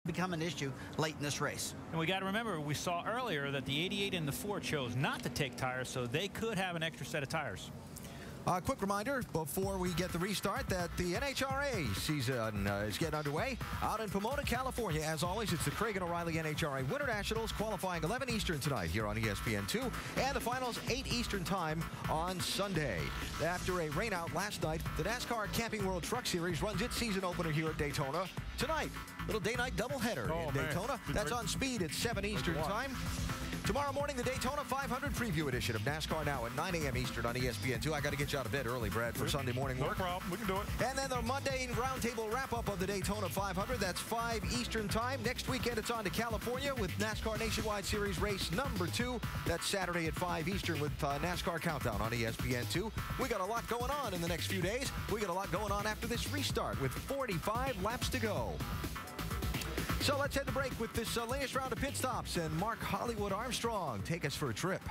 become an issue late in this race. And we got to remember, we saw earlier that the 88 and the 4 chose not to take tires, so they could have an extra set of tires. Quick reminder before we get the restart that the NHRA season is getting underway out in Pomona, California. As always, it's the Craig and O'Reilly NHRA Winter Nationals qualifying 11 Eastern tonight here on ESPN2, and the finals 8 Eastern time on Sunday. After a rainout last night, the NASCAR Camping World Truck Series runs its season opener here at Daytona tonight. Little day-night doubleheader in Daytona. That's on Speed at 7 Eastern time. Tomorrow morning, the Daytona 500 preview edition of NASCAR Now at 9 a.m. Eastern on ESPN2. I got to get you out of bed early, Brad, for Sunday morning work. No problem. We can do it. And then the Monday roundtable wrap-up of the Daytona 500. That's 5 Eastern time. Next weekend, it's on to California with NASCAR Nationwide Series race number 2. That's Saturday at 5 Eastern with NASCAR Countdown on ESPN2. We got a lot going on in the next few days. We got a lot going on after this restart with 45 laps to go. So let's head to break with this latest round of pit stops, and Mark Hollywood Armstrong take us for a trip.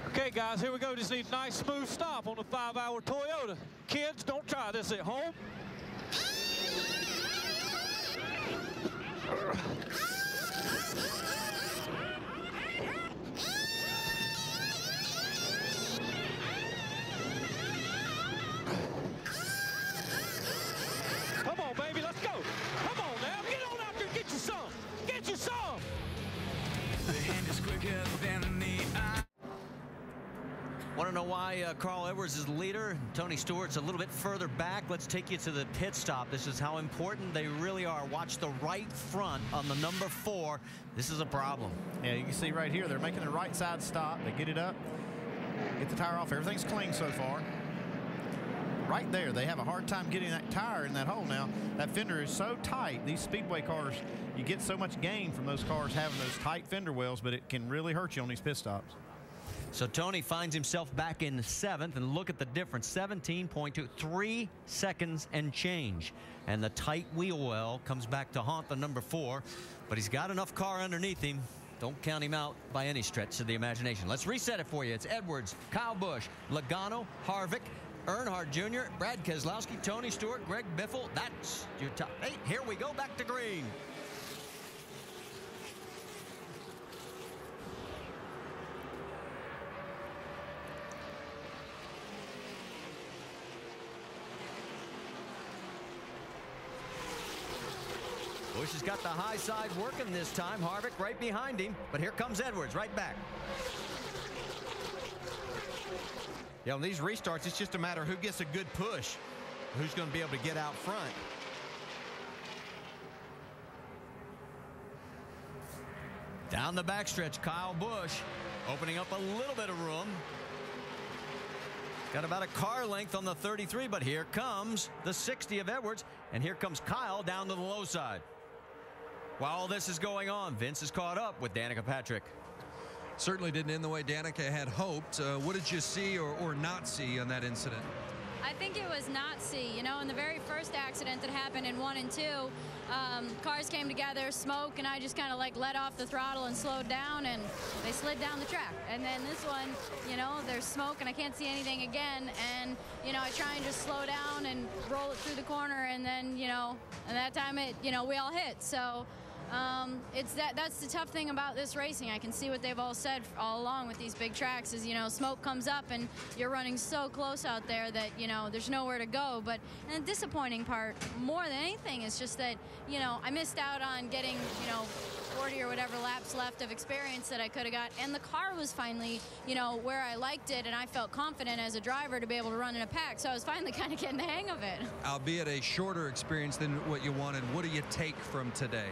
Okay, guys, here we go. Just need a nice, smooth stop on the 5-hour Toyota. Kids, don't try this at home. Come on, baby, let's go. Come on now, get on out there and get you some. Get you some. The hand is quicker than the eye. Want to know why Carl Edwards is the leader? Tony Stewart's a little bit further back. Let's take you to the pit stop. This is how important they really are. Watch the right front on the number 4. This is a problem. Yeah, you can see right here, they're making the right side stop. They get it up, get the tire off. Everything's clean so far. Right there, they have a hard time getting that tire in that hole now. That fender is so tight. These Speedway cars, you get so much gain from those cars having those tight fender wells, but it can really hurt you on these pit stops. So Tony finds himself back in 7th, and look at the difference, 17.2, 3 seconds and change. And the tight wheel well comes back to haunt the number 4, but he's got enough car underneath him. Don't count him out by any stretch of the imagination. Let's reset it for you. It's Edwards, Kyle Busch, Logano, Harvick, Earnhardt Jr., Brad Keselowski, Tony Stewart, Greg Biffle. That's your top 8. Here we go back to green. Busch has got the high side working this time. Harvick right behind him, but here comes Edwards right back. Yeah, on these restarts, it's just a matter of who gets a good push, who's going to be able to get out front. Down the backstretch, Kyle Busch opening up a little bit of room. Got about a car length on the 33, but here comes the 60 of Edwards, and here comes Kyle down to the low side. While all this is going on, Vince is caught up with Danica Patrick. Certainly didn't end the way Danica had hoped. What did you see or not see on that incident? I think it was not see. You know, in the very first accident that happened in 1 and 2, cars came together, smoke, and I just kind of like let off the throttle and slowed down, and they slid down the track. And then this one, you know, there's smoke and I can't see anything again, and you know, I try and just slow down and roll it through the corner, and then, you know, and that time it, you know, we all hit. So that's the tough thing about this racing. I can see what they've all said all along with these big tracks is, you know, smoke comes up and you're running so close out there that, you know, there's nowhere to go. But and the disappointing part more than anything is just that, you know, I missed out on getting, you know, 40 or whatever laps left of experience that I could have got, and the car was finally, you know, where I liked it, and I felt confident as a driver to be able to run in a pack, so I was finally kind of getting the hang of it. Albeit a shorter experience than what you wanted, what do you take from today?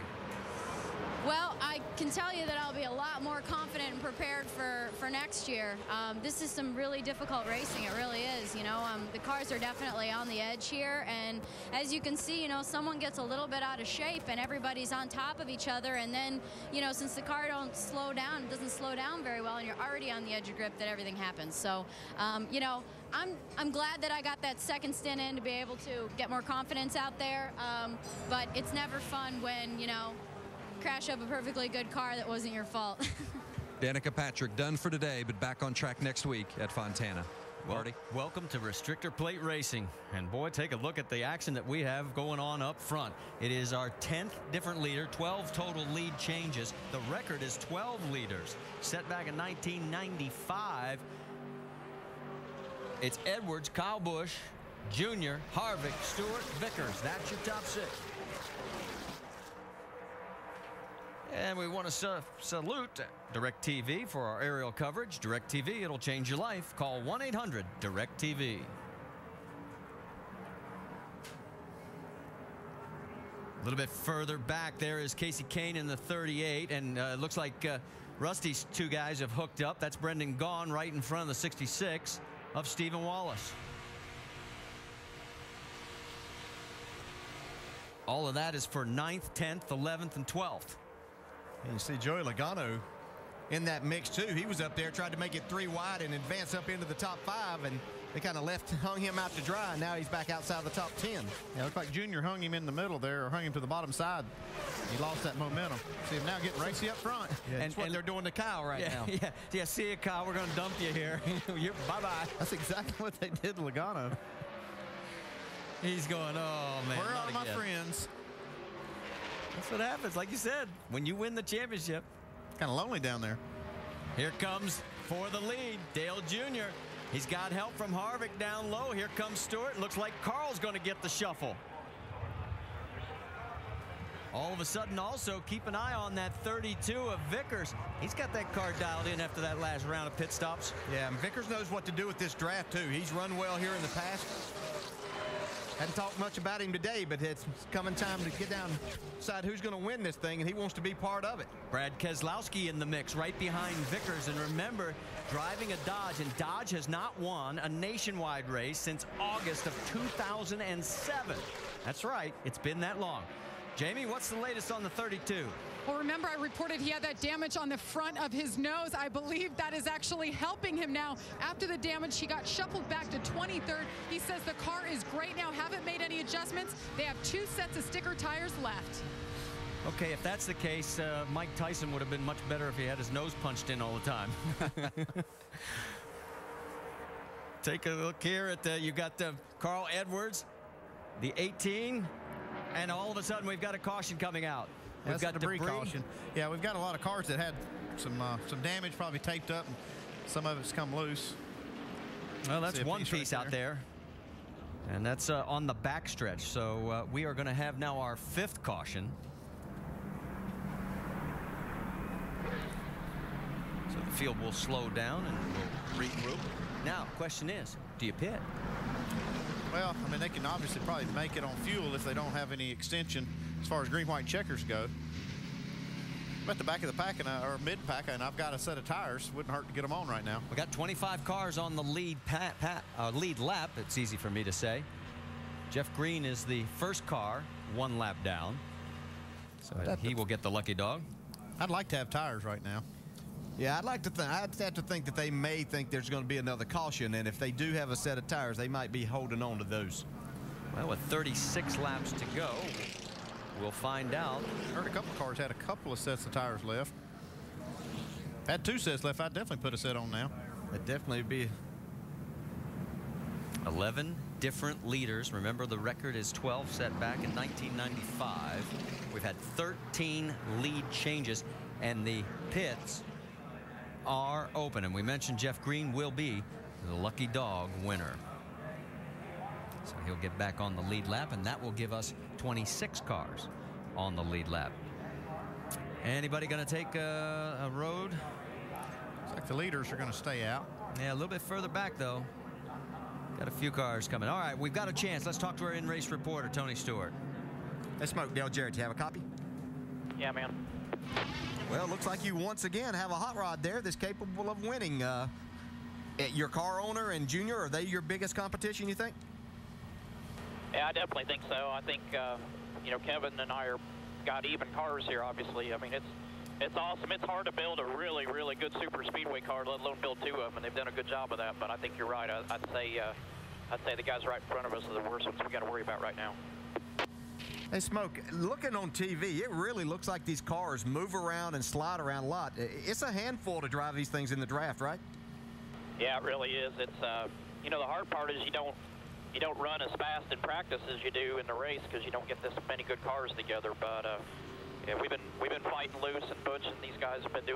Well, I can tell you that I'll be a lot more confident and prepared for next year. This is some really difficult racing. It really is. You know, the cars are definitely on the edge here, and as you can see, you know, someone gets a little bit out of shape, and everybody's on top of each other. And then, you know, since the car don't slow down, it doesn't slow down very well, and you're already on the edge of grip, that everything happens. So, you know, I'm glad that I got that second stint in to be able to get more confidence out there. But it's never fun when, you know, crash up a perfectly good car that wasn't your fault. Danica Patrick done for today, but back on track next week at Fontana. Marty. Welcome to restrictor plate racing. And boy, take a look at the action that we have going on up front. It is our 10th different leader, 12 total lead changes. The record is 12 leaders, set back in 1995. It's Edwards, Kyle Busch, Jr., Harvick, Stewart, Vickers. That's your top 6. And we want to salute DirecTV for our aerial coverage. DirecTV, it'll change your life. Call 1-800-DirecTV. A little bit further back there is Casey Kane in the 38, and it looks like Rusty's 2 guys have hooked up. That's Brendan Gaughan right in front of the 66 of Stephen Wallace. All of that is for 9th, 10th, 11th, and 12th. And you see Joey Logano in that mix too. He was up there, tried to make it 3 wide and advance up into the top 5, and they kind of hung him out to dry, and now he's back outside the top 10. Yeah, looks like Junior hung him in the middle there, or hung him to the bottom side. He lost that momentum. See him now getting racy up front. Yeah, that's what they're doing to Kyle right now. Yeah, see you, Kyle. We're going to dump you here. Bye-bye. That's exactly what they did to Logano. He's going, oh, man. Where are my friends? That's what happens, like you said, when you win the championship. Kind of lonely down there. Here comes for the lead, Dale Jr. He's got help from Harvick down low. Here comes Stewart. Looks like Carl's going to get the shuffle. All of a sudden, also, keep an eye on that 32 of Vickers. He's got that car dialed in after that last round of pit stops. Yeah, and Vickers knows what to do with this draft, too. He's run well here in the past. Hadn't talked much about him today, but it's coming time to get down, decide who's going to win this thing, and he wants to be part of it. Brad Keselowski in the mix right behind Vickers. And remember, driving a Dodge, and Dodge has not won a nationwide race since August of 2007. That's right. It's been that long. Jamie, what's the latest on the 32? Well, remember, I reported he had that damage on the front of his nose. I believe that is actually helping him now. After the damage, he got shuffled back to 23rd. He says the car is great now, haven't made any adjustments. They have 2 sets of sticker tires left. Okay, if that's the case, Mike Tyson would have been much better if he had his nose punched in all the time. Take a look here at you got Carl Edwards, the 18, and all of a sudden we've got a caution coming out. We've got debris caution. Yeah, we've got a lot of cars that had some damage, probably taped up, and some of it's come loose. Well, that's one piece out there. And that's on the backstretch. So we are going to have now our 5th caution. So the field will slow down and we'll regroup. Now, question is, do you pit? Well, I mean, they can obviously probably make it on fuel if they don't have any extension as far as green-white checkers go. I'm at the back of the pack, or mid-pack, and I've got a set of tires. Wouldn't hurt to get them on right now. We got 25 cars on the lead lap. It's easy for me to say. Jeff Green is the first car, 1 lap down. So he will get the lucky dog. I'd like to have tires right now. Yeah, I'd have to think that they may think there's going to be another caution, and if they do have a set of tires, they might be holding on to those. Well, with 36 laps to go, we'll find out. I heard a couple of cars had a couple of sets of tires left. Had 2 sets left. I'd definitely put a set on now. It'd definitely be 11 different leaders. Remember, the record is 12 set back in 1995. We've had 13 lead changes, and the pits are open. And we mentioned Jeff Green will be the lucky dog winner. So he'll get back on the lead lap, and that will give us 26 cars on the lead lap. Anybody going to take a road? Looks like the leaders are going to stay out. Yeah, a little bit further back, though. Got a few cars coming. All right, we've got a chance. Let's talk to our in-race reporter, Tony Stewart. Hey, Smoke, Dale Jarrett, do you have a copy? Yeah, man. Well, it looks like you once again have a hot rod there that's capable of winning. Your car owner and Junior, are they your biggest competition, you think? Yeah, I definitely think so. I think, you know, Kevin and I got even cars here, obviously. I mean, it's awesome. It's hard to build a really, really good super speedway car, let alone build 2 of them, and they've done a good job of that. But I think you're right. I'd say the guys right in front of us are the worst ones we got to worry about right now. Hey, Smoke, looking on TV, it really looks like these cars move around and slide around a lot. It's a handful to drive these things in the draft, right? Yeah, it really is. It's, you know, the hard part is you don't run as fast in practice as you do in the race because you don't get this many good cars together. But yeah, we've been fighting loose, and Butch and these guys have been doing